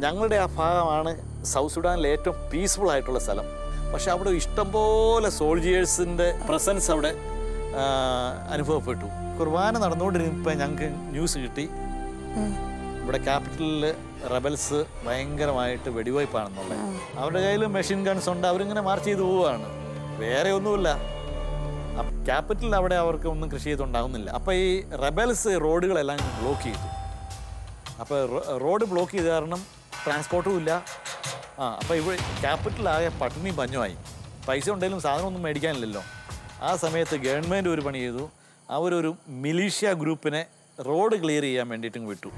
ഞങ്ങളുടെ ആ ഭാഗമാണ് സൗത്ത് സുഡാനിലെ ഏറ്റവും പീസ്ഫുൾ ആയിട്ടുള്ള സ്ഥലം. പക്ഷെ അവിടെ ഇഷ്ടംപോലെ സോൾജിയേഴ്സിൻ്റെ പ്രസൻസ് അവിടെ അനുഭവപ്പെട്ടു. കുർബാന നടന്നുകൊണ്ടിരുന്നപ്പോൾ ഞങ്ങൾക്ക് ന്യൂസ് കിട്ടി ഇവിടെ ക്യാപിറ്റലിൽ റബൽസ് ഭയങ്കരമായിട്ട് വെടിവയ്പ്പാണെന്നുള്ളത്. അവരുടെ കയ്യിൽ മെഷീൻ ഗൺസ് ഉണ്ട്, അവരിങ്ങനെ മാർച്ച് ചെയ്ത് പോവുകയാണ്, വേറെ ഒന്നുമില്ല. ക്യാപിറ്റലിൽ അവിടെ അവർക്ക് ഒന്നും കൃഷി ചെയ്തുണ്ടാകുന്നില്ല. അപ്പോൾ ഈ റബൽസ് റോഡുകളെല്ലാം ബ്ലോക്ക് ചെയ്തു. അപ്പോൾ റോഡ് ബ്ലോക്ക് ചെയ്ത കാരണം ട്രാൻസ്പോർട്ടും ഇല്ല. അപ്പോൾ ഇവിടെ ക്യാപിറ്റലാകെ പട്ടിണി പഞ്ഞുമായി. പൈസ ഉണ്ടെങ്കിലും സാധനമൊന്നും മേടിക്കാനില്ലല്ലോ. ആ സമയത്ത് ഗവൺമെൻറ് ഒരു പണി ചെയ്തു, അവരൊരു മിലീഷ്യ ഗ്രൂപ്പിനെ റോഡ് ക്ലിയർ ചെയ്യാൻ വേണ്ടിയിട്ടും വിട്ടു.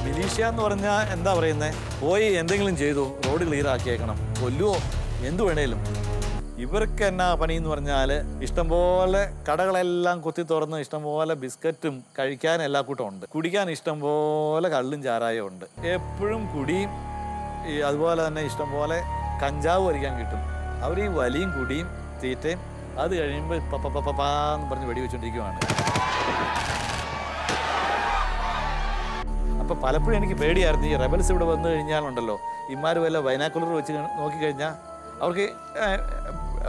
മിലീഷ്യ എന്ന് പറഞ്ഞാൽ എന്താ പറയുന്നത്, പോയി എന്തെങ്കിലും ചെയ്തു, റോഡ് ക്ലിയർ ആക്കിയേക്കണം, കൊല്ലുവോ എന്തു വേണേലും. ഇവർക്ക് എന്നാ പണി എന്ന് പറഞ്ഞാൽ ഇഷ്ടംപോലെ കടകളെല്ലാം കുത്തി തുറന്ന് ഇഷ്ടംപോലെ ബിസ്ക്കറ്റും കഴിക്കാൻ എല്ലാ കൂട്ടം ഉണ്ട്, കുടിക്കാൻ ഇഷ്ടംപോലെ കള്ളും ചാരായം ഉണ്ട്, എപ്പോഴും കുടിയും അതുപോലെ തന്നെ ഇഷ്ടംപോലെ കഞ്ചാവ് വലിക്കാൻ കിട്ടും. അവർ ഈ വലിയും കുടിയും തീറ്റയും അത് കഴിയുമ്പോൾ പപ്പാന്ന് പറഞ്ഞ് വെടിവെച്ചുകൊണ്ടിരിക്കുകയാണ്. അപ്പോൾ പലപ്പോഴും എനിക്ക് പേടിയായിരുന്നു, ഈ റെബൽസ് ഇവിടെ വന്നു കഴിഞ്ഞാലുണ്ടല്ലോ, ഇമാർ വല്ല ബൈനാക്കുലർ വെച്ച് നോക്കിക്കഴിഞ്ഞാൽ അവർക്ക്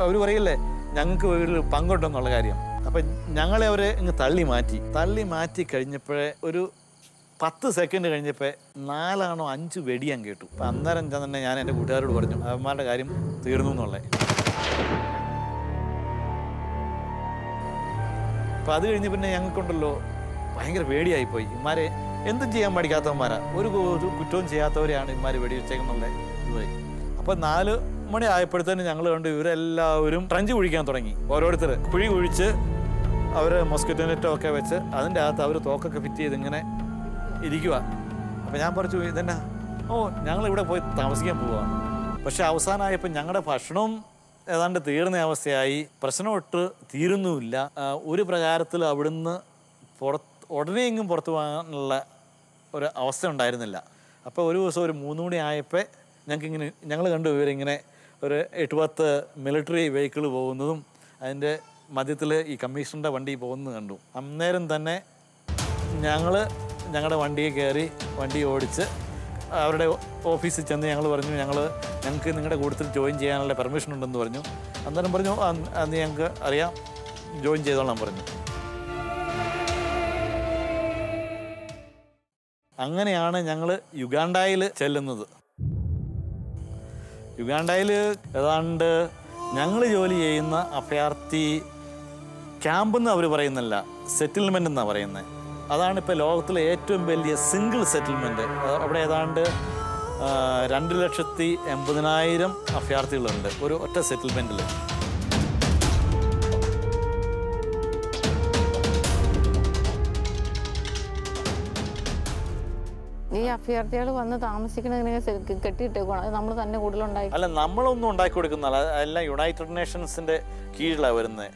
അവർ പറയില്ലേ ഞങ്ങൾക്ക് ഒരു പങ്കുണ്ടെന്നുള്ള കാര്യം. അപ്പം ഞങ്ങളെ അവർ ഇങ്ങ് തള്ളി മാറ്റി കഴിഞ്ഞപ്പോഴേ ഒരു 10 സെക്കൻഡ് കഴിഞ്ഞപ്പോൾ 4 or 5 വെടി ഞാൻ കേട്ടു. അപ്പം അന്നേരം തന്നെ ഞാൻ എൻ്റെ കൂട്ടുകാരോട് പറഞ്ഞു അവന്മാരുടെ കാര്യം തീർന്നു എന്നുള്ളത്. അപ്പം അത് കഴിഞ്ഞ് പിന്നെ ഞങ്ങൾക്കുണ്ടല്ലോ ഭയങ്കര പേടിയായിപ്പോയി. ഇമാരെ എന്തും ചെയ്യാൻ പഠിക്കാത്തവന്മാരാ, ഒരു കുറ്റവും ചെയ്യാത്തവരെയാണ് ഇമാർ വെടിവെച്ചേക്കുന്നുള്ള ഇതുമായി. അപ്പം 4 മണി ആയപ്പോഴത്തേനും ഞങ്ങൾ കണ്ടു ഇവരെല്ലാവരും ട്രഞ്ച് കുഴിക്കാൻ തുടങ്ങി. ഓരോരുത്തർ കുഴി കുഴിച്ച് അവർ മൊസ്കിറ്റോ നെറ്റോ ഒക്കെ വെച്ച് അതിൻ്റെ അകത്ത് അവർ തോക്കൊക്കെ ഫിറ്റ് ചെയ്ത് ഇങ്ങനെ ഇരിക്കുക. അപ്പം ഞാൻ പറഞ്ഞു ഇതെന്നാ, ഞങ്ങളിവിടെ പോയി താമസിക്കാൻ പോവുകയാണ്. പക്ഷെ അവസാനമായപ്പോൾ ഞങ്ങളുടെ ഭക്ഷണവും ഏതാണ്ട് തീർന്ന അവസ്ഥയായി, പ്രശ്നമൊട്ട് തീരുന്നുമില്ല. ഒരു പ്രകാരത്തിൽ അവിടുന്ന് ഉടനെയെങ്കിലും പുറത്തു പോകാനുള്ള ഒരു അവസ്ഥ ഉണ്ടായിരുന്നില്ല. അപ്പോൾ ഒരു ദിവസം ഒരു 3 മണി ആയപ്പോൾ ഞങ്ങൾ കണ്ടു ഇവരിങ്ങനെ ഒരു 8-10 മിലിറ്ററി വെഹിക്കിൾ പോകുന്നതും അതിൻ്റെ മധ്യത്തിൽ ഈ കമ്മീഷണറുടെ വണ്ടി പോകുന്നത് കണ്ടു. അന്നേരം തന്നെ ഞങ്ങളുടെ വണ്ടിയിൽ കയറി വണ്ടി ഓടിച്ച് അവരുടെ ഓഫീസിൽ ചെന്ന് ഞങ്ങൾ പറഞ്ഞു ഞങ്ങൾക്ക് നിങ്ങളുടെ കൂട്ടത്തിൽ ജോയിൻ ചെയ്യാനുള്ള പെർമിഷൻ ഉണ്ടെന്ന് പറഞ്ഞു. അന്നേരം പറഞ്ഞു അന്ന് ഞങ്ങൾക്ക് അറിയാം, ജോയിൻ ചെയ്തോളാം പറഞ്ഞു. അങ്ങനെയാണ് ഞങ്ങൾ യുഗാണ്ടയിൽ ചെല്ലുന്നത്. യുഗാണ്ടയിൽ ഏതാണ്ട് ഞങ്ങൾ ജോലി ചെയ്യുന്ന അഭയാർത്ഥി ക്യാമ്പെന്ന് അവർ പറയുന്നില്ല, സെറ്റിൽമെൻ്റ് എന്നാണ് പറയുന്നത്. അതാണ് ഇപ്പോൾ ലോകത്തിലെ ഏറ്റവും വലിയ സിംഗിൾ സെറ്റിൽമെൻറ്റ്. അവിടെ ഏതാണ്ട് 2,80,000 അഭയാർത്ഥികളുണ്ട് ഒരു ഒറ്റ സെറ്റിൽമെൻറ്റിൽ. ഈ അഭയാർത്ഥികൾ വന്ന് താമസിക്കണമെങ്കിൽ കെട്ടിയിട്ടേക്കണം, അത് നമ്മൾ തന്നെ കൂടുതലുണ്ടായി അല്ല, നമ്മളൊന്നും ഉണ്ടാക്കി കൊടുക്കുന്നതല്ല. എല്ലാം യുണൈറ്റഡ് നേഷൻസിന്റെ കീഴിലാണ് വരുന്നത്.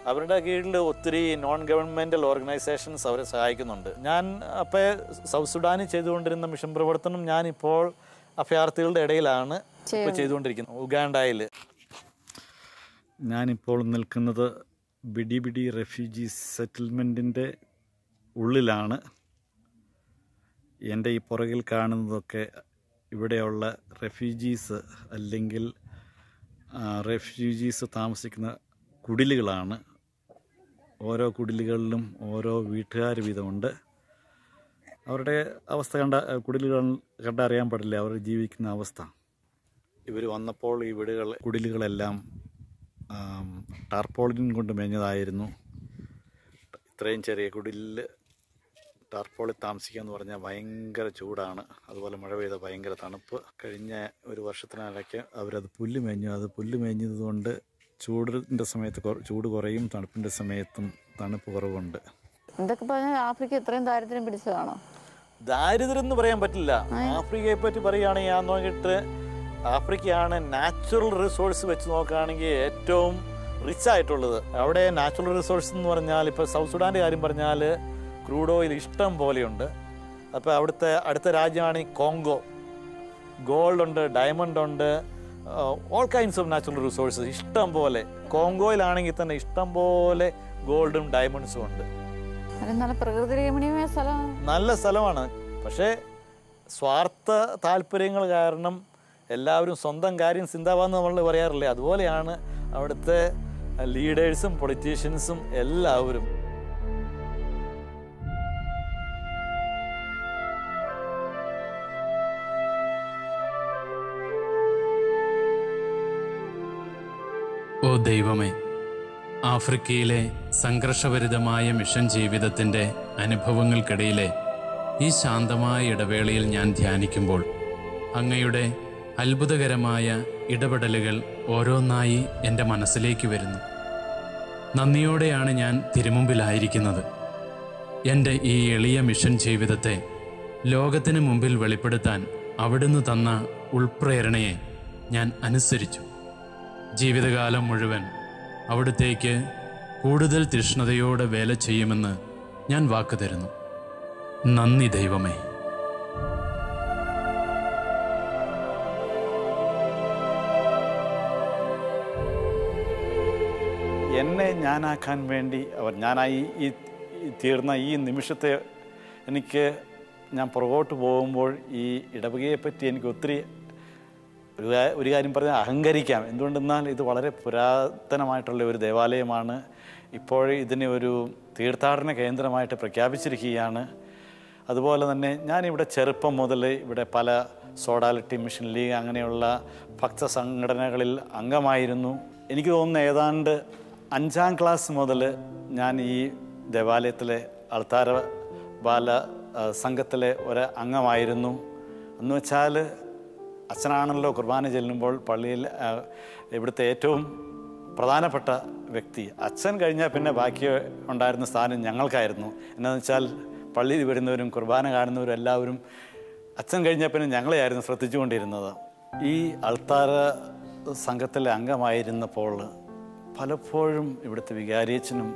അവരുടെ കീഴിൽ ഒത്തിരി നോൺ ഗവൺമെന്റൽ ഓർഗനൈസേഷൻസ് അവരെ സഹായിക്കുന്നുണ്ട്. ഞാൻ അപ്പോൾ സൗത്ത് സുഡാനിൽ ചെയ്തുകൊണ്ടിരുന്ന മിഷൻ പ്രവർത്തനം ഞാനിപ്പോൾ അഭയാർത്ഥികളുടെ ഇടയിലാണ് ഇപ്പോൾ ചെയ്തുകൊണ്ടിരിക്കുന്നത്. ഉഗാണ്ടയിൽ ഞാനിപ്പോൾ നിൽക്കുന്നത് ബിഡി റെഫ്യൂജി സെറ്റിൽമെൻറ്റിൻ്റെ ഉള്ളിലാണ്. എൻ്റെ ഈ പുറകിൽ കാണുന്നതൊക്കെ ഇവിടെയുള്ള റെഫ്യൂജീസ് അല്ലെങ്കിൽ റെഫ്യൂജീസ് താമസിക്കുന്ന കുടിലുകളാണ്. ഓരോ കുടിലുകളിലും ഓരോ വീട്ടുകാർ വീതമുണ്ട്. അവരുടെ അവസ്ഥ കുടിലുകൾ കണ്ടറിയാൻ പാടില്ല അവർ ജീവിക്കുന്ന അവസ്ഥ. ഇവർ വന്നപ്പോൾ ഈ കുടിലുകളെല്ലാം ടാർപോളിൻ കൊണ്ട് മേഞ്ഞതായിരുന്നു. ഇത്രയും ചെറിയ കുടിലിൽ ടാർപോളിൽ താമസിക്കുക എന്ന് പറഞ്ഞാൽ ഭയങ്കര ചൂടാണ്. അതുപോലെ മഴ പെയ്ത ഭയങ്കര തണുപ്പ്. കഴിഞ്ഞ ഒരു വർഷത്തിനിടയ്ക്ക് അവരത് പുല്ല് മേഞ്ഞു. അത് പുല്ല് മേഞ്ഞതുകൊണ്ട് ചൂടിൻ്റെ സമയത്ത് ചൂട് കുറയും, തണുപ്പിൻ്റെ സമയത്തും തണുപ്പ് കുറവുണ്ട്. എന്തൊക്കെ പറഞ്ഞാൽ ആഫ്രിക്ക ഇത്രയും ദാരിദ്ര്യം പിടിച്ചതാണോ? ദാരിദ്ര്യം എന്ന് പറയാൻ പറ്റില്ല. ആഫ്രിക്കയെ പറ്റി പറയുകയാണെങ്കിൽ ഞാൻ നോക്കിയിട്ട് ആഫ്രിക്കയാണ് നാച്ചുറൽ റിസോഴ്സ് വെച്ച് നോക്കുകയാണെങ്കിൽ ഏറ്റവും റിച്ച് ആയിട്ടുള്ളത്. അവിടെ നാച്ചുറൽ റിസോഴ്സ് എന്ന് പറഞ്ഞാൽ ഇപ്പോൾ സൗത്ത് സുഡാൻ്റെ കാര്യം പറഞ്ഞാൽ ക്രൂഡ് ഓയിൽ ഇഷ്ടം പോലെയുണ്ട്. അപ്പോൾ അവിടുത്തെ അടുത്ത രാജ്യമാണ് ഈ കോങ്കോ. ഗോൾഡ് ഉണ്ട്, ഡയമണ്ട് ഉണ്ട്, all kinds of natural resources ഇഷ്ടം പോലെ. കോങ്കോയിലാണെങ്കിൽ തന്നെ ഇഷ്ടം പോലെ ഗോൾഡും ഡയമണ്ട്സും ഉണ്ട്. നല്ല പ്രകൃതി രമണീയമായ സ്ഥലമാണ്, നല്ല സ്ഥലമാണ്. പക്ഷേ സ്വാർത്ഥ താല്പര്യങ്ങൾ കാരണം എല്ലാവരും സ്വന്തം കാര്യം ചിന്താവാന്ന് നമ്മൾ പറയാറില്ലേ, അതുപോലെയാണ് അവിടുത്തെ ലീഡേഴ്സും പൊളിറ്റീഷ്യൻസും എല്ലാവരും. ഓ ദൈവമേ, ആഫ്രിക്കയിലെ സംഘർഷഭരിതമായ മിഷൻ ജീവിതത്തിൻ്റെ അനുഭവങ്ങൾക്കിടയിലെ ഈ ശാന്തമായ ഇടവേളയിൽ ഞാൻ ധ്യാനിക്കുമ്പോൾ അങ്ങയുടെ അത്ഭുതകരമായ ഇടപെടലുകൾ ഓരോന്നായി എൻ്റെ മനസ്സിലേക്ക് വരുന്നു. നന്ദിയോടെയാണ് ഞാൻ തിരുമുമ്പിലായിരിക്കുന്നത്. എൻ്റെ ഈ എളിയ മിഷൻ ജീവിതത്തെ ലോകത്തിന് മുമ്പിൽ വെളിപ്പെടുത്താൻ അവിടുന്ന് തന്ന ഉൾപ്രേരണയെ ഞാൻ അനുസരിച്ചു. ജീവിതകാലം മുഴുവൻ അവിടുത്തേക്ക് കൂടുതൽ തൃഷ്ണതയോടെ വേല ചെയ്യുമെന്ന് ഞാൻ വാക്ക് തരുന്നു. നന്ദി ദൈവമേ. എന്നെ ഞാനാക്കാൻ വേണ്ടി ഞാനായി ഈ തീർന്ന ഈ നിമിഷത്തെ ഞാൻ പുറകോട്ട് പോകുമ്പോൾ ഈ ഇടവകയെപ്പറ്റി എനിക്ക് ഒത്തിരി ഒരു കാര്യം പറഞ്ഞാൽ അഹങ്കരിക്കാം. എന്തുകൊണ്ടെന്നാൽ ഇത് വളരെ പുരാതനമായിട്ടുള്ള ഒരു ദേവാലയമാണ്. ഇപ്പോൾ ഇതിനെ ഒരു തീർത്ഥാടന കേന്ദ്രമായിട്ട് പ്രഖ്യാപിച്ചിരിക്കുകയാണ്. അതുപോലെ തന്നെ ഞാനിവിടെ ചെറുപ്പം മുതൽ ഇവിടെ പല സോഡാലിറ്റി മിഷൻ ലീഗ് അങ്ങനെയുള്ള ഭക്ത സംഘടനകളിൽ അംഗമായിരുന്നു. എനിക്ക് തോന്നുന്നു ഏതാണ്ട് 5ാം ക്ലാസ് മുതൽ ഞാൻ ഈ ദേവാലയത്തിലെ അൾത്താര ബാല സംഘത്തിലെ ഒരു അംഗമായിരുന്നു. എന്ന് വെച്ചാൽ അച്ഛനാണല്ലോ കുർബാന ചെല്ലുമ്പോൾ പള്ളിയിൽ ഇവിടുത്തെ ഏറ്റവും പ്രധാനപ്പെട്ട വ്യക്തി. അച്ഛൻ കഴിഞ്ഞാൽ പിന്നെ ബാക്കി ഉണ്ടായിരുന്ന സ്ഥാനം ഞങ്ങൾക്കായിരുന്നു. എന്താണെന്ന് വെച്ചാൽ പള്ളിയിൽ വരുന്നവരും കുർബാന കാണുന്നവരും എല്ലാവരും അച്ഛൻ കഴിഞ്ഞാൽ പിന്നെ ഞങ്ങളെയായിരുന്നു ശ്രദ്ധിച്ചുകൊണ്ടിരുന്നത്. ഈ അൾത്താര സംഘത്തിലെ അംഗമായിരുന്നപ്പോൾ പലപ്പോഴും ഇവിടുത്തെ വികാരിയച്ഛനും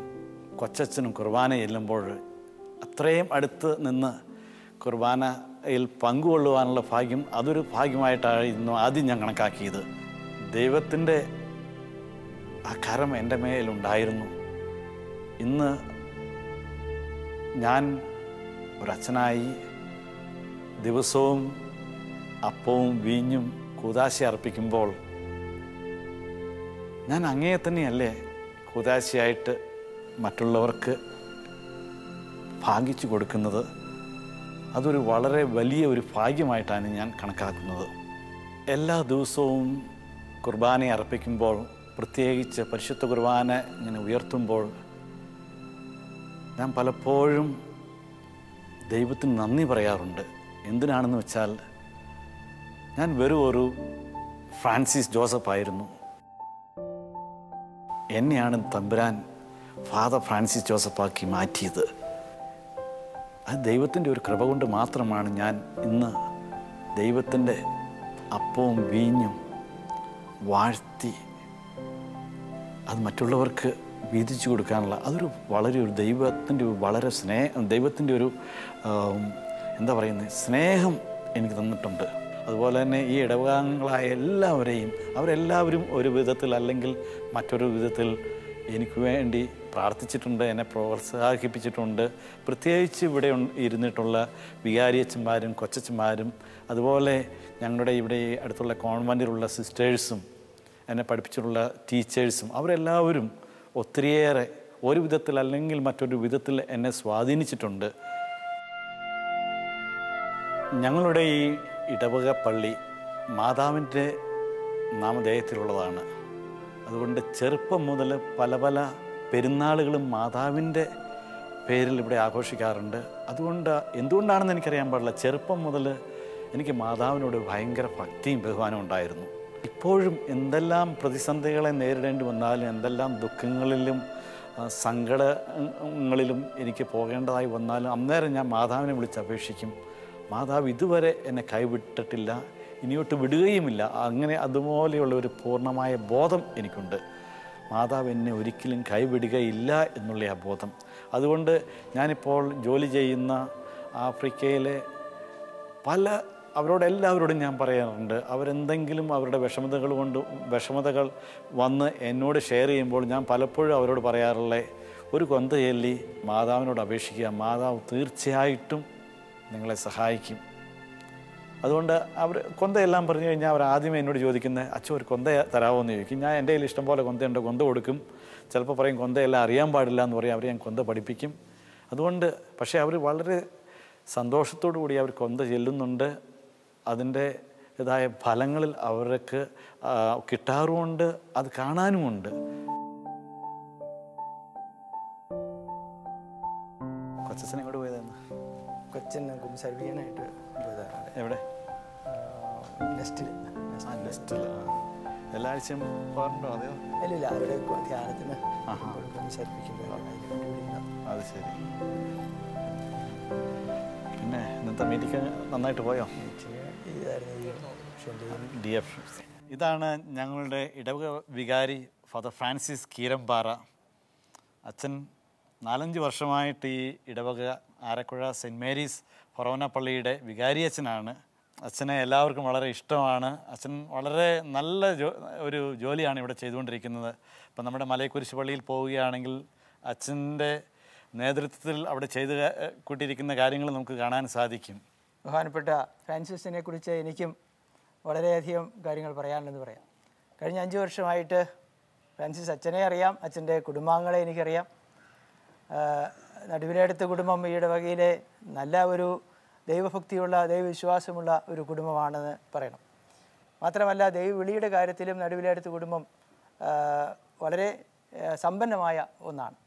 കൊച്ചച്ഛനും കുർബാന ചെല്ലുമ്പോൾ അത്രയും അടുത്ത് നിന്ന് കുർബാനയിൽ പങ്കുകൊള്ളുവാനുള്ള ഭാഗ്യം, അതൊരു ഭാഗ്യമായിട്ടായിരുന്നു ആദ്യം ഞാൻ കണക്കാക്കിയത്. ദൈവത്തിൻ്റെ ആ കരം എൻ്റെ മേലുണ്ടായിരുന്നു. ഇന്ന് ഞാൻ ഒരച്ഛനായി ദിവസവും അപ്പവും വീഞ്ഞും കൂദാശ അർപ്പിക്കുമ്പോൾ ഞാൻ അങ്ങയെ തന്നെയല്ലേ കൂദാശയായിട്ട് മറ്റുള്ളവർക്ക് ഭാഗിച്ചു കൊടുക്കുന്നത്. അതൊരു വളരെ വലിയ ഒരു ഭാഗ്യമായിട്ടാണ് ഞാൻ കണക്കാക്കുന്നത്. എല്ലാ ദിവസവും കുർബാന അർപ്പിക്കുമ്പോൾ, പ്രത്യേകിച്ച് പരിശുദ്ധ കുർബാന ഇങ്ങനെ ഉയർത്തുമ്പോൾ ഞാൻ പലപ്പോഴും ദൈവത്തിന് നന്ദി പറയാറുണ്ട്. എന്തിനാണെന്ന് വെച്ചാൽ ഞാൻ വെറും ഒരു ഫ്രാൻസിസ് ജോസഫ് ആയിരുന്നു. എന്നെയാണ് തമ്പുരാൻ ഫാദർ ഫ്രാൻസിസ് ജോസഫാക്കി മാറ്റിയത്. അത് ദൈവത്തിൻ്റെ ഒരു കൃപ കൊണ്ട് മാത്രമാണ് ഞാൻ ഇന്ന് ദൈവത്തിൻ്റെ അപ്പവും വീഞ്ഞും വാഴ്ത്തി അത് മറ്റുള്ളവർക്ക് വീതിച്ചു കൊടുക്കാനുള്ള അതൊരു വളരെ ഒരു ദൈവത്തിൻ്റെ വളരെ ദൈവത്തിൻ്റെ ഒരു എന്താ പറയുന്നത് സ്നേഹം എനിക്ക് തന്നിട്ടുണ്ട്. അതുപോലെ തന്നെ ഈ ഇടവകാംഗങ്ങളായ എല്ലാവരെയും അവരെല്ലാവരും ഒരു വിധത്തിൽ അല്ലെങ്കിൽ മറ്റൊരു വിധത്തിൽ എനിക്ക് വേണ്ടി പ്രാർത്ഥിച്ചിട്ടുണ്ട്, എന്നെ പ്രോത്സാഹിപ്പിച്ചിട്ടുണ്ട്. പ്രത്യേകിച്ച് ഇവിടെ ഇരുന്നിട്ടുള്ള വികാരിയച്ഛന്മാരും കൊച്ചച്ഛന്മാരും അതുപോലെ ഞങ്ങളുടെ ഇവിടെ അടുത്തുള്ള കോൺവെൻറ്റിലുള്ള സിസ്റ്റേഴ്സും എന്നെ പഠിപ്പിച്ചിട്ടുള്ള ടീച്ചേഴ്സും അവരെല്ലാവരും ഒത്തിരിയേറെ ഒരു വിധത്തിൽ അല്ലെങ്കിൽ മറ്റൊരു വിധത്തിൽ എന്നെ സ്വാധീനിച്ചിട്ടുണ്ട്. ഞങ്ങളുടെ ഈ ഇടവക പള്ളി മാതാവിൻ്റെ നാമധേയത്തിലുള്ളതാണ്. അതുകൊണ്ട് ചെറുപ്പം മുതൽ പല പല പെരുന്നാളുകളും മാതാവിൻ്റെ പേരിൽ ഇവിടെ ആഘോഷിക്കാറുണ്ട്. എന്തുകൊണ്ടാണെന്ന് എനിക്കറിയാൻ പാടില്ല, ചെറുപ്പം മുതൽ എനിക്ക് മാതാവിനോട് ഭയങ്കര ഭക്തിയും ബഹുമാനവും ഉണ്ടായിരുന്നു. ഇപ്പോഴും എന്തെല്ലാം പ്രതിസന്ധികളെ നേരിടേണ്ടി വന്നാലും എന്തെല്ലാം ദുഃഖങ്ങളിലും സങ്കടങ്ങളിലും എനിക്ക് പോകേണ്ടതായി വന്നാലും അന്നേരം ഞാൻ മാതാവിനെ വിളിച്ചപേക്ഷിക്കും. മാതാവ് ഇതുവരെ എന്നെ കൈവിട്ടിട്ടില്ല, ഇനിയോട്ട് വിടുകയുമില്ല. അങ്ങനെ അതുപോലെയുള്ള ഒരു പൂർണ്ണമായ ബോധം എനിക്കുണ്ട്. മാതാവ് എന്നെ ഒരിക്കലും കൈവിടുകയില്ല എന്നുള്ള ആ ബോധം. അതുകൊണ്ട് ഞാനിപ്പോൾ ജോലി ചെയ്യുന്ന ആഫ്രിക്കയിലെ അവരോടെല്ലാവരോടും ഞാൻ പറയാറുണ്ട്, അവരെന്തെങ്കിലും അവരുടെ വിഷമതകൾ വന്ന് എന്നോട് ഷെയർ ചെയ്യുമ്പോൾ ഞാൻ പലപ്പോഴും അവരോട് പറയാറുള്ള ഒരു കൊന്ത ചൊല്ലി മാതാവിനോട് അപേക്ഷിക്കുക, മാതാവ് തീർച്ചയായിട്ടും നിങ്ങളെ സഹായിക്കും. അതുകൊണ്ട് അവർ കൊന്തയെല്ലാം പറഞ്ഞു കഴിഞ്ഞാൽ അവർ ആദ്യമേ എന്നോട് ചോദിക്കുന്നത് അച്ഛൻ ഒരു കൊന്ത തരാമോ എന്ന് ചോദിക്കും. ഞാൻ എൻ്റെ കയ്യിൽ ഇഷ്ടംപോലെ കൊന്തയുണ്ട്, കൊന്ത കൊടുക്കും. ചിലപ്പോൾ പറയും കൊന്തയെല്ലാം അറിയാൻ പാടില്ല എന്ന് പറയും, അവരെ ഞാൻ കൊന്ത പഠിപ്പിക്കും. അതുകൊണ്ട് പക്ഷേ അവർ വളരെ സന്തോഷത്തോടു കൂടി അവർ കൊന്ത ചെല്ലുന്നുണ്ട്. അതിൻ്റെതായ ഫലങ്ങളിൽ അവർക്ക് കിട്ടാറുമുണ്ട്, അത് കാണാനുമുണ്ട്. കൊച്ചച്ഛൻ എങ്ങോട്ട് പോയതായിരുന്നു? കൊച്ചൻ കുമ്പസാരിപ്പിക്കാനായിട്ട് പോയതാണ്. എവിടെ? നെസ്റ്റിൽ. എല്ലാ ആഴ്ചയും പോകാറുണ്ടോ? അതെയോ? അല്ല, അവിടെ ധ്യാനത്തിന് കുമ്പസാരിപ്പിക്കുന്നത്. അത് ശരി. പിന്നെ ഇന്നത്തെ മീറ്റിംഗ് നന്നായിട്ട് പോയോ? DF. ഇതാണ് ഞങ്ങളുടെ ഇടവക വികാരി ഫാദർ ഫ്രാൻസിസ് കീരമ്പാറ. അച്ഛൻ 4-5 വർഷമായിട്ട് ഈ ഇടവക ആരക്കുഴ സെൻറ്റ് മേരീസ് ഫൊറോന പള്ളിയുടെ വികാരി അച്ഛനാണ്. അച്ഛനെ എല്ലാവർക്കും വളരെ ഇഷ്ടമാണ്. അച്ഛൻ വളരെ നല്ല ഒരു ജോലിയാണ് ഇവിടെ ചെയ്തുകൊണ്ടിരിക്കുന്നത്. ഇപ്പം നമ്മുടെ മലയക്കുരിശ് പള്ളിയിൽ പോവുകയാണെങ്കിൽ അച്ഛൻ്റെ നേതൃത്വത്തിൽ അവിടെ ചെയ്ത് കൂട്ടിയിരിക്കുന്ന കാര്യങ്ങൾ നമുക്ക് കാണാൻ സാധിക്കും. ബഹുമാനപ്പെട്ട ഫ്രാൻസിസിനെ കുറിച്ച് എനിക്കും വളരെയധികം കാര്യങ്ങൾ പറയാനുണ്ടെന്ന് പറയാം. കഴിഞ്ഞ 5 വർഷമായിട്ട് ഫ്രാൻസിസ് അച്ഛനെ അറിയാം, അച്ഛൻ്റെ കുടുംബാംഗങ്ങളെ എനിക്കറിയാം. നടുവിലെടുത്ത കുടുംബം ഈ ഇടവകയിലെ നല്ല ഒരു ദൈവഭക്തിയുള്ള ദൈവവിശ്വാസമുള്ള ഒരു കുടുംബമാണെന്ന് പറയണം. മാത്രമല്ല ദൈവവിളിയുടെ കാര്യത്തിലും നടുവിലെടുത്ത കുടുംബം വളരെ സമ്പന്നമായ ഒന്നാണ്.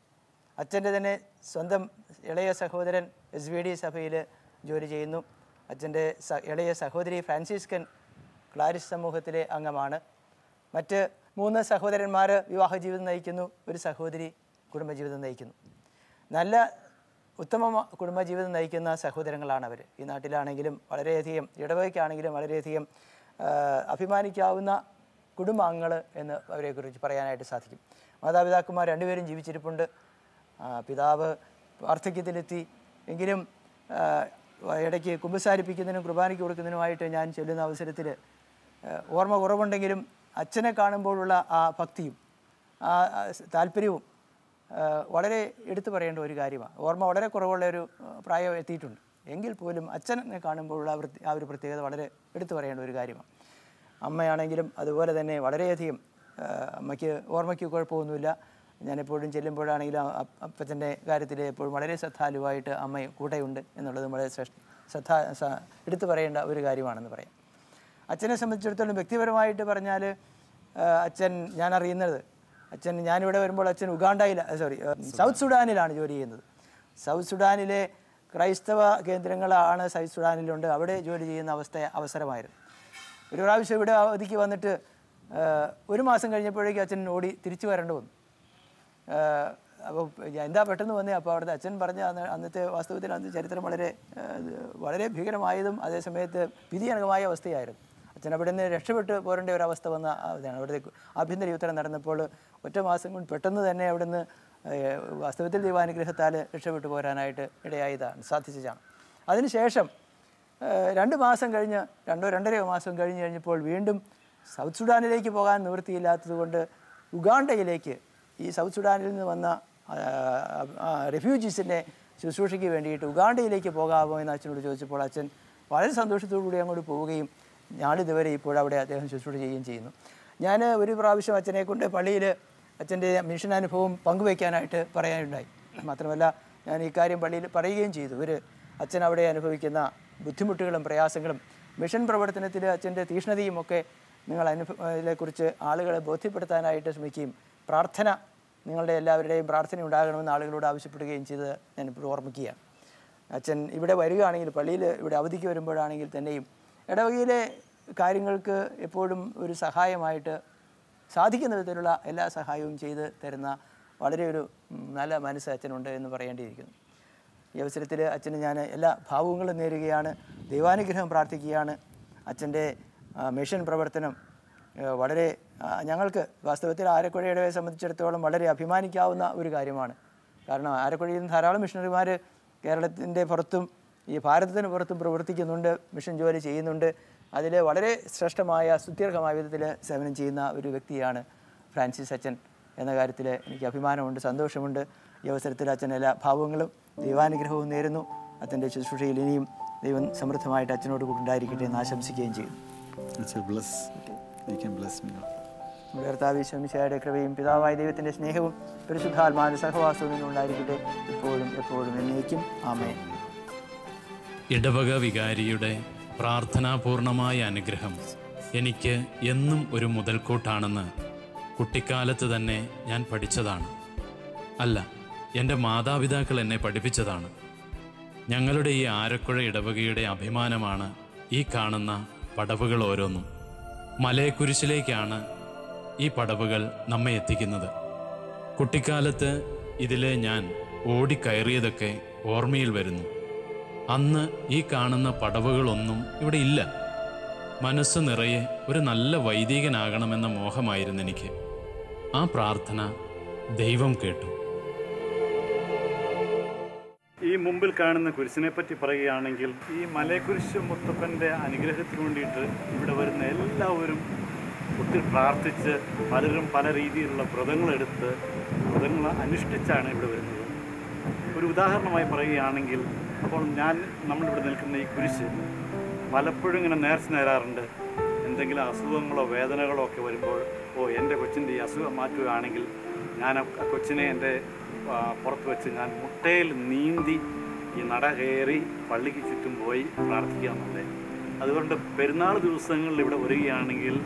അച്ഛൻ്റെ തന്നെ സ്വന്തം ഇളയ സഹോദരൻ SVD സഭയിൽ ജോലി ചെയ്യുന്നു. അച്ഛൻ്റെ ഇളയ സഹോദരി ഫ്രാൻസിസ്കൻ ക്ലാരിസ് സമൂഹത്തിലെ അംഗമാണ്. മറ്റ് 3 സഹോദരന്മാർ വിവാഹ ജീവിതം നയിക്കുന്നു, ഒരു സഹോദരി കുടുംബജീവിതം നയിക്കുന്നു. നല്ല ഉത്തമ കുടുംബജീവിതം നയിക്കുന്ന സഹോദരങ്ങളാണ് അവർ. ഈ നാട്ടിലാണെങ്കിലും വളരെയധികം, ഇടവകയ്ക്കാണെങ്കിലും വളരെയധികം അഭിമാനിക്കാവുന്ന കുടുംബാംഗങ്ങൾ എന്ന് അവരെക്കുറിച്ച് പറയാനായിട്ട് സാധിക്കും. മാതാപിതാക്കന്മാർ 2 പേരും ജീവിച്ചിരിപ്പുണ്ട്. പിതാവ് വാർദ്ധക്യത്തിലെത്തി എങ്കിലും ഇടയ്ക്ക് കുമ്പസാരിപ്പിക്കുന്നതിനും കുർബാനയ്ക്ക് കൊടുക്കുന്നതിനുമായിട്ട് ഞാൻ ചെല്ലുന്ന അവസരത്തിൽ ഓർമ്മ കുറവുണ്ടെങ്കിലും അച്ഛനെ കാണുമ്പോഴുള്ള ആ ഭക്തിയും ആ താല്പര്യവും വളരെ എടുത്തു പറയേണ്ട ഒരു കാര്യമാണ്. ഓർമ്മ വളരെ കുറവുള്ള ഒരു പ്രായം എത്തിയിട്ടുണ്ട് എങ്കിൽ പോലും അച്ഛനെ കാണുമ്പോഴുള്ള ആ ഒരു പ്രത്യേകത വളരെ എടുത്തു പറയേണ്ട ഒരു കാര്യമാണ്. അമ്മയാണെങ്കിലും അതുപോലെ തന്നെ വളരെയധികം ഓർമ്മയ്ക്ക് കുഴപ്പമൊന്നുമില്ല. ഞാനെപ്പോഴും ചെല്ലുമ്പോഴാണെങ്കിലും അപ്പച്ചൻ്റെ കാര്യത്തിൽ എപ്പോഴും വളരെ ശ്രദ്ധാലുവായിട്ട് അമ്മ കൂടെയുണ്ട് എന്നുള്ളത് വളരെ എടുത്തു പറയേണ്ട ഒരു കാര്യമാണെന്ന് പറയാം. അച്ഛനെ സംബന്ധിച്ചിടത്തോളം വ്യക്തിപരമായിട്ട് പറഞ്ഞാൽ അച്ഛൻ ഞാൻ അറിയുന്നത്, ഞാനിവിടെ വരുമ്പോൾ അച്ഛൻ സൗത്ത് സുഡാനിലാണ് ജോലി ചെയ്യുന്നത്. സൗത്ത് സുഡാനിലെ ക്രൈസ്തവ കേന്ദ്രങ്ങളാണ് സൗത്ത് സുഡാനിലുണ്ട്. അവിടെ ജോലി ചെയ്യുന്ന അവസരമായിരുന്നു. ഒരു പ്രാവശ്യം ഇവിടെ അവധിക്ക് വന്നിട്ട് 1 മാസം കഴിഞ്ഞപ്പോഴേക്കും അച്ഛൻ ഓടി തിരിച്ചു വരേണ്ടി വന്നു. അപ്പോൾ എന്താ പെട്ടെന്ന് വന്നേ? അപ്പോൾ അവിടുത്തെ അച്ഛൻ പറഞ്ഞ അന്നത്തെ വാസ്തവത്തിൽ അന്ന് ചരിത്രം വളരെ ഭീകരമായതും അതേസമയത്ത് ഭീതിജനകമായ അവസ്ഥയായിരുന്നു. അച്ഛൻ അവിടെ നിന്ന് രക്ഷപ്പെട്ട് പോരേണ്ട ഒരവസ്ഥ വന്ന ഇതാണ്. അവിടുത്തെ ആഭ്യന്തര യുദ്ധം നടന്നപ്പോൾ 1 മാസം കൊണ്ട് പെട്ടെന്ന് തന്നെ അവിടെ നിന്ന് വാസ്തവത്തിൽ ദൈവാനുഗ്രഹത്താൽ രക്ഷപ്പെട്ടു പോരാനായിട്ട് സാധിച്ചതാണ്. അതിനുശേഷം 2 മാസം കഴിഞ്ഞ് 2-2.5 മാസം കഴിഞ്ഞപ്പോൾ വീണ്ടും സൗത്ത് സുഡാനിലേക്ക് പോകാൻ നിവൃത്തിയില്ലാത്തതുകൊണ്ട് ഉഗാണ്ടയിലേക്ക്, ഈ സൗത്ത് സുഡാനിൽ നിന്ന് വന്ന റെഫ്യൂജീസിൻ്റെ ശുശ്രൂഷയ്ക്ക് വേണ്ടിയിട്ട് ഉഗാണ്ടയിലേക്ക് പോകാമോ എന്ന് അച്ഛനോട് ചോദിച്ചപ്പോൾ അച്ഛൻ വളരെ സന്തോഷത്തോടു കൂടി അങ്ങോട്ട് പോവുകയും ഞാളിതുവരെ ഇപ്പോഴവിടെ അദ്ദേഹം ശുശ്രൂഷ ചെയ്യുകയും ചെയ്യുന്നു. ഞാൻ ഒരു പ്രാവശ്യം അച്ഛനെ കൊണ്ട് പള്ളിയിൽ അച്ഛൻ്റെ മിഷൻ അനുഭവം പങ്കുവയ്ക്കാനായിട്ട് പറയാനുണ്ടായി. മാത്രമല്ല ഞാൻ ഈ കാര്യം പള്ളിയിൽ പറയുകയും ചെയ്തു. അച്ഛൻ അവിടെ അനുഭവിക്കുന്ന ബുദ്ധിമുട്ടുകളും പ്രയാസങ്ങളും മിഷൻ പ്രവർത്തനത്തിൽ അച്ഛൻ്റെ തീഷ്ണതയും ഒക്കെ നിങ്ങൾ ഇതിനെക്കുറിച്ച് ആളുകളെ ബോധ്യപ്പെടുത്താനായിട്ട് ശ്രമിക്കുകയും പ്രാർത്ഥന, നിങ്ങളുടെ എല്ലാവരുടെയും പ്രാർത്ഥന ഉണ്ടാകണമെന്ന് ആളുകളോട് ആവശ്യപ്പെടുകയും ചെയ്ത് ഞാനിപ്പോൾ ഓർമ്മിക്കുകയാണ്. അച്ഛൻ ഇവിടെ വരികയാണെങ്കിൽ, പള്ളിയിൽ ഇവിടെ അവധിക്ക് വരുമ്പോഴാണെങ്കിൽ തന്നെയും ഇടവകയിലെ കാര്യങ്ങൾക്ക് എപ്പോഴും ഒരു സഹായമായിട്ട് സാധിക്കുന്ന വിധത്തിലുള്ള എല്ലാ സഹായവും ചെയ്ത് തരുന്ന വളരെ ഒരു നല്ല മനസ്സ് അച്ഛനുണ്ട് എന്ന് പറയേണ്ടിയിരിക്കുന്നു. ഈ അവസരത്തിൽ അച്ഛന് ഞാൻ എല്ലാ ഭാവുകങ്ങളും നേരുകയാണ്, ദൈവാനുഗ്രഹം പ്രാർത്ഥിക്കുകയാണ്. അച്ഛൻ്റെ മിഷൻ പ്രവർത്തനം വളരെ ഞങ്ങൾക്ക് വാസ്തവത്തിൽ ആരക്കുഴയുടെ സംബന്ധിച്ചിടത്തോളം വളരെ അഭിമാനിക്കാവുന്ന ഒരു കാര്യമാണ്. കാരണം ആരക്കുഴയിൽ നിന്ന് ധാരാളം മിഷണറിമാർ കേരളത്തിൻ്റെ പുറത്തും ഈ ഭാരതത്തിന് പുറത്തും പ്രവർത്തിക്കുന്നുണ്ട്, മിഷൻ ജോലി ചെയ്യുന്നുണ്ട്. അതിൽ വളരെ ശ്രേഷ്ഠമായ സുദീർഘമായ വിധത്തിൽ സേവനം ചെയ്യുന്ന ഒരു വ്യക്തിയാണ് ഫ്രാൻസിസ് അച്ഛൻ എന്ന കാര്യത്തിൽ എനിക്ക് അഭിമാനമുണ്ട്, സന്തോഷമുണ്ട്. ഈ അവസരത്തിൽ അച്ഛൻ എല്ലാ ഭാവങ്ങളും ദൈവാനുഗ്രഹവും നേരുന്നു. അതിൻ്റെ ശുശ്രൂഷയിൽ ഇനിയും ദൈവം സമൃദ്ധമായിട്ട് അച്ഛനോട് കൂടി ഉണ്ടായിരിക്കട്ടെ എന്ന് ആശംസിക്കുകയും ചെയ്യും. നമ്മുടെ കർത്താവ് ഈശോമിശിഹായുടെ കൃപയും പിതാവായ ദൈവത്തിൻ്റെ സ്നേഹവും പരിശുദ്ധാത്മാവിന്റെ സഹവാസവും ഉണ്ടായിരിക്കട്ടെ ഇപ്പോഴും എപ്പോഴും എന്നേക്കും. ആമേൻ. ഇടവക വികാരിയുടെ പ്രാർത്ഥനാപൂർണമായ അനുഗ്രഹം എനിക്ക് എന്നും ഒരു മുതൽക്കൂട്ടാണെന്ന് കുട്ടിക്കാലത്ത് തന്നെ ഞാൻ പഠിച്ചതാണ്. അല്ല, എൻ്റെ മാതാപിതാക്കൾ എന്നെ പഠിപ്പിച്ചതാണ്. ഞങ്ങളുടെ ഈ ആരക്കുഴ ഇടവകയുടെ അഭിമാനമാണ് ഈ കാണുന്ന പടവുകൾ ഓരോന്നും. മലയക്കുരിശിലേക്കാണ് ഈ പടവുകൾ നമ്മെ എത്തിക്കുന്നത്. കുട്ടിക്കാലത്ത് ഇതിലെ ഞാൻ ഓടിക്കയറിയതൊക്കെ ഓർമ്മയിൽ വരുന്നു. അന്ന് ഈ കാണുന്ന പടവുകളൊന്നും ഇവിടെ ഇല്ല. മനസ്സ് നിറയെ ഒരു നല്ല വൈദികനാകണമെന്ന മോഹമായിരുന്നു എനിക്ക്. ആ പ്രാർത്ഥന ദൈവം കേട്ടു. ഈ മുമ്പിൽ കാണുന്ന കുരിശിനെ പറ്റി പറയുകയാണെങ്കിൽ, ഈ മലയക്കുരിശ് മുത്തപ്പൻ്റെ അനുഗ്രഹത്തിന് വേണ്ടിയിട്ട് ഇവിടെ വരുന്ന എല്ലാവരും ഒത്തിരി പ്രാർത്ഥിച്ച് പലരും പല രീതിയിലുള്ള വ്രതങ്ങളെടുത്ത് വ്രതങ്ങൾ അനുഷ്ഠിച്ചാണ് ഇവിടെ വരുന്നത്. ഒരു ഉദാഹരണമായി പറയുകയാണെങ്കിൽ, അപ്പോൾ നമ്മളിവിടെ നിൽക്കുന്ന ഈ കുരിശ് പലപ്പോഴും ഇങ്ങനെ നേരാറുണ്ട്. എന്തെങ്കിലും അസുഖങ്ങളോ വേദനകളോ ഒക്കെ വരുമ്പോൾ, എൻ്റെ കൊച്ചിൻ്റെ ഈ അസുഖം മാറ്റുകയാണെങ്കിൽ ഞാൻ ആ കൊച്ചിനെ എൻ്റെ പുറത്ത് വെച്ച് ഞാൻ മുട്ടയിൽ നീന്തി ഈ നട കയറി പള്ളിക്ക് ചുറ്റും പോയി പ്രാർത്ഥിക്കാമെന്നുണ്ട്. അതുകൊണ്ട് പെരുന്നാൾ ദിവസങ്ങളിൽ ഇവിടെ വരികയാണെങ്കിൽ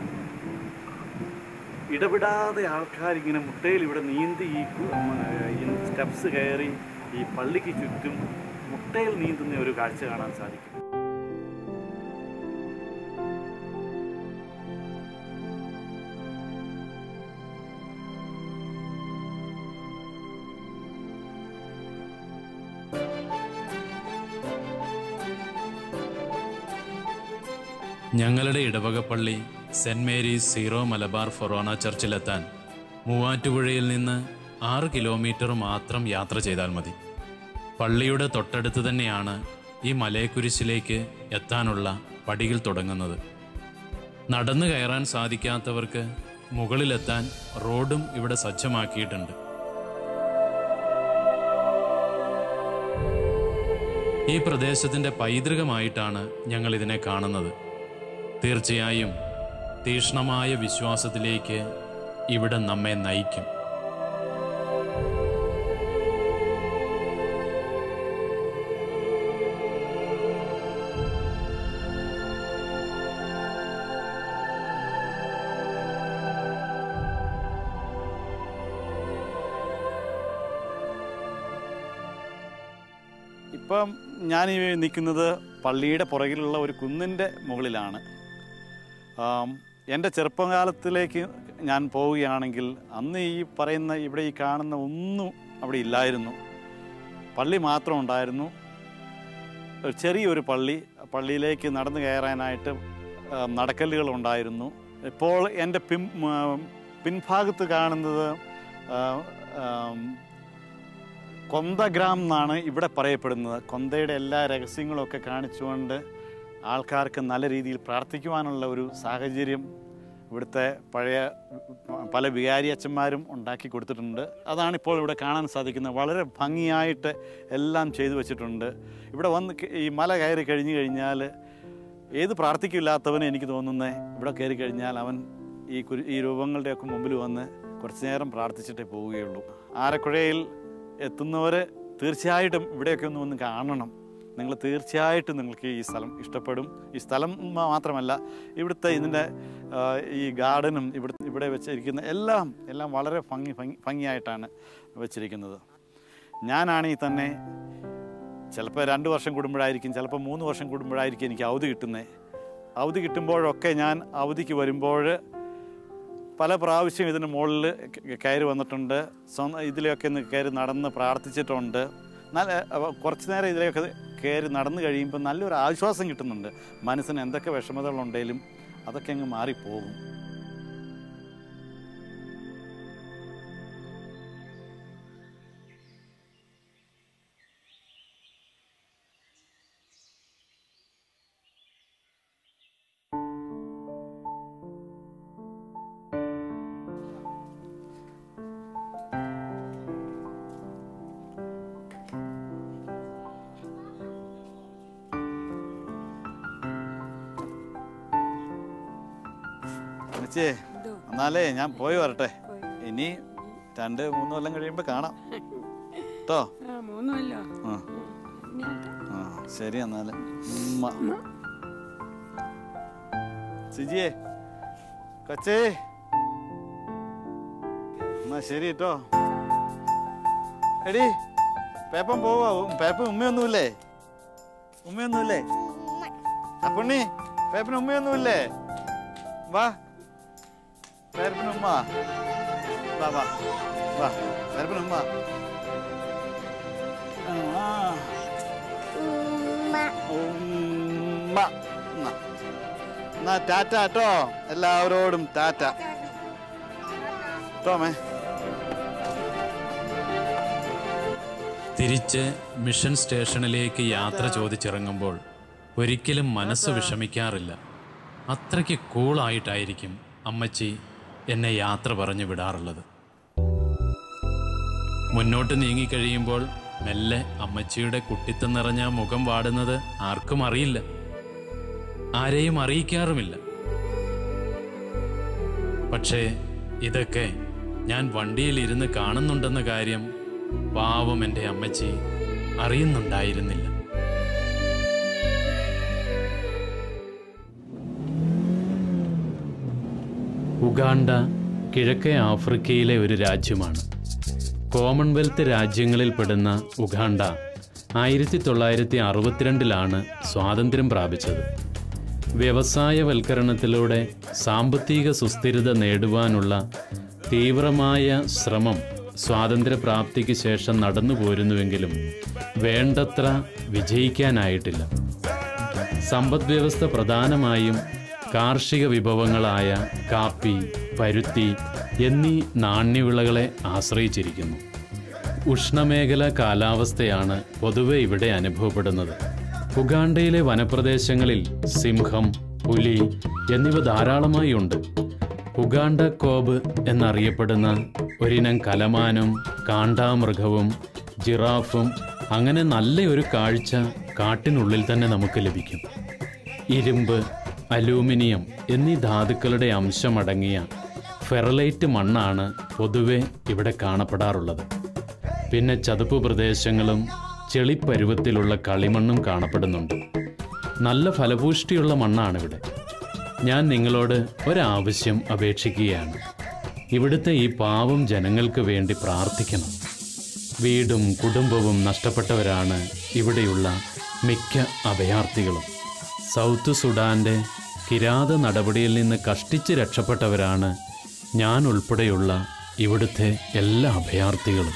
ഇടപെടാതെ ആൾക്കാരിങ്ങനെ മുട്ടയിൽ ഇവിടെ നീന്തി ഈ സ്റ്റെപ്സ് കയറി ഈ പള്ളിക്ക് ചുറ്റും മുട്ടയിൽ നീന്തുന്ന ഒരു കാഴ്ച കാണാൻ സാധിക്കും. ഞങ്ങളുടെ ഇടവകപ്പള്ളി സെൻറ് മേരീസ് സീറോ മലബാർ ഫൊറോന ചർച്ചിലെത്താൻ മൂവാറ്റുപുഴയിൽ നിന്ന് 6 കിലോമീറ്റർ മാത്രം യാത്ര ചെയ്താൽ മതി. പള്ളിയുടെ തൊട്ടടുത്ത് തന്നെയാണ് ഈ മലയക്കുരിശിലേക്ക് എത്താനുള്ള പടികൾ തുടങ്ങുന്നത്. നടന്നു കയറാൻ സാധിക്കാത്തവർക്ക് മുകളിലെത്താൻ റോഡും ഇവിടെ സജ്ജമാക്കിയിട്ടുണ്ട്. ഈ പ്രദേശത്തിൻ്റെ പൈതൃകമായിട്ടാണ് ഞങ്ങൾ ഇതിനെ കാണുന്നത്. തീർച്ചയായും തീക്ഷ്ണമായ വിശ്വാസത്തിലേക്ക് ഇവിടെ നമ്മെ നയിക്കും. ഇപ്പം ഞാൻ ഈ നിൽക്കുന്നത് പള്ളിയുടെ പുറകിലുള്ള ഒരു കുന്നിൻ്റെ മുകളിലാണ്. എൻ്റെ ചെറുപ്പകാലത്തിലേക്ക് ഞാൻ പോവുകയാണെങ്കിൽ അന്ന് ഈ പറയുന്ന ഇവിടെ ഈ കാണുന്ന ഒന്നും അവിടെ ഇല്ലായിരുന്നു. പള്ളി മാത്രം ഉണ്ടായിരുന്നു. ഒരു ചെറിയൊരു പള്ളിയിലേക്ക് നടന്നു കയറാനായിട്ട് നടക്കല്ലുകൾ ഉണ്ടായിരുന്നു. ഇപ്പോൾ എൻ്റെ പിൻഭാഗത്ത് കാണുന്നത് കൊന്തഗ്രാം എന്നാണ് ഇവിടെ പറയപ്പെടുന്നത്. കൊന്തയുടെ എല്ലാ രഹസ്യങ്ങളൊക്കെ കാണിച്ചുകൊണ്ട് ആൾക്കാർക്ക് നല്ല രീതിയിൽ പ്രാർത്ഥിക്കുവാനുള്ള ഒരു സാഹചര്യം ഇവിടുത്തെ പഴയ പല വികാരി അച്ഛന്മാരും ഉണ്ടാക്കി കൊടുത്തിട്ടുണ്ട്. അതാണിപ്പോൾ ഇവിടെ കാണാൻ സാധിക്കുന്നത്. വളരെ ഭംഗിയായിട്ട് എല്ലാം ചെയ്തു വച്ചിട്ടുണ്ട്. ഇവിടെ വന്ന് ഈ മല കയറി കഴിഞ്ഞാൽ ഏത് പ്രാർത്ഥിക്കില്ലാത്തവനും എനിക്ക് തോന്നുന്നത് ഇവിടെ കയറി കഴിഞ്ഞാൽ അവൻ ഈ രൂപങ്ങളുടെയൊക്കെ മുമ്പിൽ വന്ന് കുറച്ച് നേരം പ്രാർത്ഥിച്ചിട്ടേ പോവുകയുള്ളൂ. ആരക്കുഴയിൽ എത്തുന്നവർ തീർച്ചയായിട്ടും ഇവിടെയൊക്കെ ഒന്ന് കാണണം. നിങ്ങൾ തീർച്ചയായിട്ടും നിങ്ങൾക്ക് ഈ സ്ഥലം ഇഷ്ടപ്പെടും. ഈ സ്ഥലം മാത്രമല്ല, ഇവിടുത്തെ ഇതിൻ്റെ ഈ ഗാർഡനും ഇവിടെ വെച്ചിരിക്കുന്ന എല്ലാം വളരെ ഭംഗിയായിട്ടാണ് വെച്ചിരിക്കുന്നത്. ഞാനാണെങ്കിൽ തന്നെ ചിലപ്പോൾ 2 വർഷം കൂടുമ്പോഴായിരിക്കും, ചിലപ്പോൾ 3 വർഷം കൂടുമ്പോഴായിരിക്കും എനിക്ക് അവധി കിട്ടുന്നത്. അവധി കിട്ടുമ്പോഴൊക്കെ ഞാൻ അവധിക്ക് വരുമ്പോൾ പല പ്രാവശ്യം ഇതിന് മുകളിൽ കയറി വന്നിട്ടുണ്ട്. ഇതിലെയൊക്കെ കയറി നടന്ന് പ്രാർത്ഥിച്ചിട്ടുണ്ട്. കുറച്ച് നേരം ഇതിലേക്ക് കയറി നടന്നു കഴിയുമ്പോൾ നല്ലൊരു ആശ്വാസം കിട്ടുന്നുണ്ട്. മനസ്സിന് എന്തൊക്കെ വിഷമതകളുണ്ടെങ്കിലും അതൊക്കെ അങ്ങ് മാറിപ്പോകും. ചേച്ചിയെ എന്നാലേ ഞാൻ പോയി വരട്ടെ. ഇനി 2-3 കൊല്ലം കഴിയുമ്പോൾ കാണാം കേട്ടോ. ആ ശരി എന്നാല് സിജിയെ കൊച്ചേ എന്നാ ശരി കേട്ടോ. എടി പേപ്പൻ പോവാ. പേപ്പൻ ഉമ്മയൊന്നുമില്ലേ? ഉമ്മയൊന്നുമില്ലേ? അപ്പുണ്ണി പേപ്പന് ഉമ്മയൊന്നുമില്ലേ? വാ പേരപ്പന് ഉമ്മ. വാ വാ വാ പേരപ്പന് ഉമ്മ. ഉമ്മ എന്നാ ടാറ്റ കേട്ടോ. എല്ലാവരോടും ടാറ്റ കേട്ടോമേ. തിരിച്ച് മിഷൻ സ്റ്റേഷനിലേക്ക് യാത്ര ചോദിച്ചിറങ്ങുമ്പോൾ ഒരിക്കലും മനസ്സ് വിഷമിക്കാറില്ല. അത്രയ്ക്ക് കൂളായിട്ടായിരിക്കും അമ്മച്ചി എന്നെ യാത്ര പറഞ്ഞു വിടാറുള്ളത്. മുന്നോട്ട് നീങ്ങിക്കഴിയുമ്പോൾ മെല്ലെ അമ്മച്ചിയുടെ കുട്ടിത്തം നിറഞ്ഞ മുഖം വാടുന്നത് ആർക്കും അറിയില്ല, ആരെയും അറിയിക്കാറുമില്ല. പക്ഷേ ഇതൊക്കെ ഞാൻ വണ്ടിയിലിരുന്ന് കാണുന്നുണ്ടെന്ന കാര്യം പാവം എൻ്റെ അമ്മച്ചി അറിയുന്നുണ്ടായിരുന്നില്ല. ഉഗാണ്ട കിഴക്കേ ആഫ്രിക്കയിലെ ഒരു രാജ്യമാണ്. കോമൺവെൽത്ത് രാജ്യങ്ങളിൽപ്പെടുന്ന ഉഗാണ്ട 1962 സ്വാതന്ത്ര്യം പ്രാപിച്ചത്. വ്യവസായവൽക്കരണത്തിലൂടെ സാമ്പത്തിക സുസ്ഥിരത നേടുവാനുള്ള തീവ്രമായ ശ്രമം സ്വാതന്ത്ര്യപ്രാപ്തിക്ക് ശേഷം നടന്നു പോരുന്നുവെങ്കിലും വേണ്ടത്ര വിജയിക്കാനായിട്ടില്ല. സമ്പദ്വ്യവസ്ഥ പ്രധാനമായും കാർഷിക വിഭവങ്ങളായ കാപ്പി, പരുത്തി എന്നീ നാണ്യവിളകളെ ആശ്രയിച്ചിരിക്കുന്നു. ഉഷ്ണമേഖല കാലാവസ്ഥയാണ് പൊതുവെ ഇവിടെ അനുഭവപ്പെടുന്നത്. ഉഗാണ്ടയിലെ വനപ്രദേശങ്ങളിൽ സിംഹം, പുലി എന്നിവ ധാരാളമായി ഉണ്ട്. ഉഗാണ്ട കോബ് എന്നറിയപ്പെടുന്ന ഒരിനം കലമാനും കാണ്ടാമൃഗവും ജിറാഫും അങ്ങനെ നല്ലൊരു കാഴ്ച കാട്ടിനുള്ളിൽ തന്നെ നമുക്ക് ലഭിക്കും. ഇരുമ്പ്, അലൂമിനിയം എന്നീ ധാതുക്കളുടെ അംശമടങ്ങിയ ഫെറലൈറ്റ് മണ്ണാണ് പൊതുവെ ഇവിടെ കാണപ്പെടാറുള്ളത്. പിന്നെ ചതുപ്പ് പ്രദേശങ്ങളും ചെളിപ്പരുവത്തിലുള്ള കളിമണ്ണും കാണപ്പെടുന്നുണ്ട്. നല്ല ഫലപുഷ്ടിയുള്ള മണ്ണാണിവിടെ. ഞാൻ നിങ്ങളോട് ഒരാവശ്യം അപേക്ഷിക്കുകയാണ്. ഇവിടുത്തെ ഈ പാവം ജനങ്ങൾക്ക് വേണ്ടി പ്രാർത്ഥിക്കണം. വീടും കുടുംബവും നഷ്ടപ്പെട്ടവരാണ് ഇവിടെയുള്ള മിക്ക അഭയാർത്ഥികളും. സൗത്ത് സുഡാൻ്റെ കിരാത നടപടിയിൽ നിന്ന് കഷ്ടിച്ച് രക്ഷപ്പെട്ടവരാണ് ഞാൻ ഉൾപ്പെടെയുള്ള ഇവിടുത്തെ എല്ലാ അഭയാർത്ഥികളും.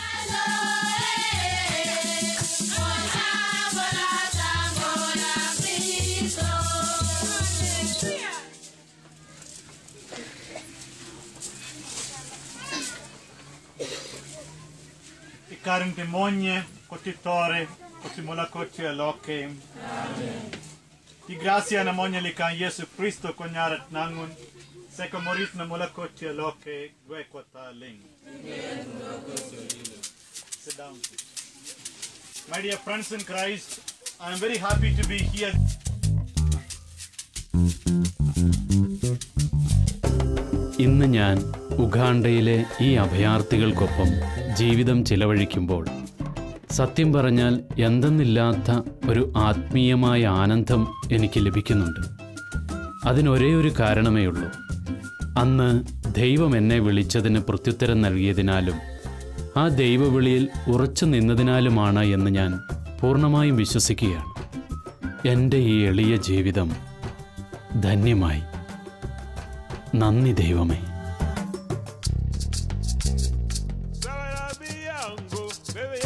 Karin timogne, kotitore, kotimolakoche aloke. Di gracia na mogne li kan Yesu Kristo konyarat nangun, seko morit na molakoche aloke, gwe kota ling. Sit down. My dear friends in Christ, I am very happy to be here. ഇന്ന് ഞാൻ ഉഗാണ്ടയിലെ ഈ അഭയാർത്ഥികൾക്കൊപ്പം ജീവിതം ചിലവഴിക്കുമ്പോൾ സത്യം പറഞ്ഞാൽ എന്തെന്നില്ലാത്ത ഒരു ആത്മീയമായ ആനന്ദം എനിക്ക് ലഭിക്കുന്നുണ്ട്. അതിനൊരേ ഒരു കാരണമേ ഉള്ളൂ. അന്ന് ദൈവം എന്നെ വിളിച്ചതിന് പ്രത്യുത്തരം നൽകിയതിനാലും ആ ദൈവവിളിയിൽ ഉറച്ചു നിന്നതിനാലുമാണ് എന്ന് ഞാൻ പൂർണ്ണമായും വിശ്വസിക്കുകയാണ്. എൻ്റെ ഈ എളിയ ജീവിതം ധന്യമായി. നന്ദി ദൈവമേ. Baby,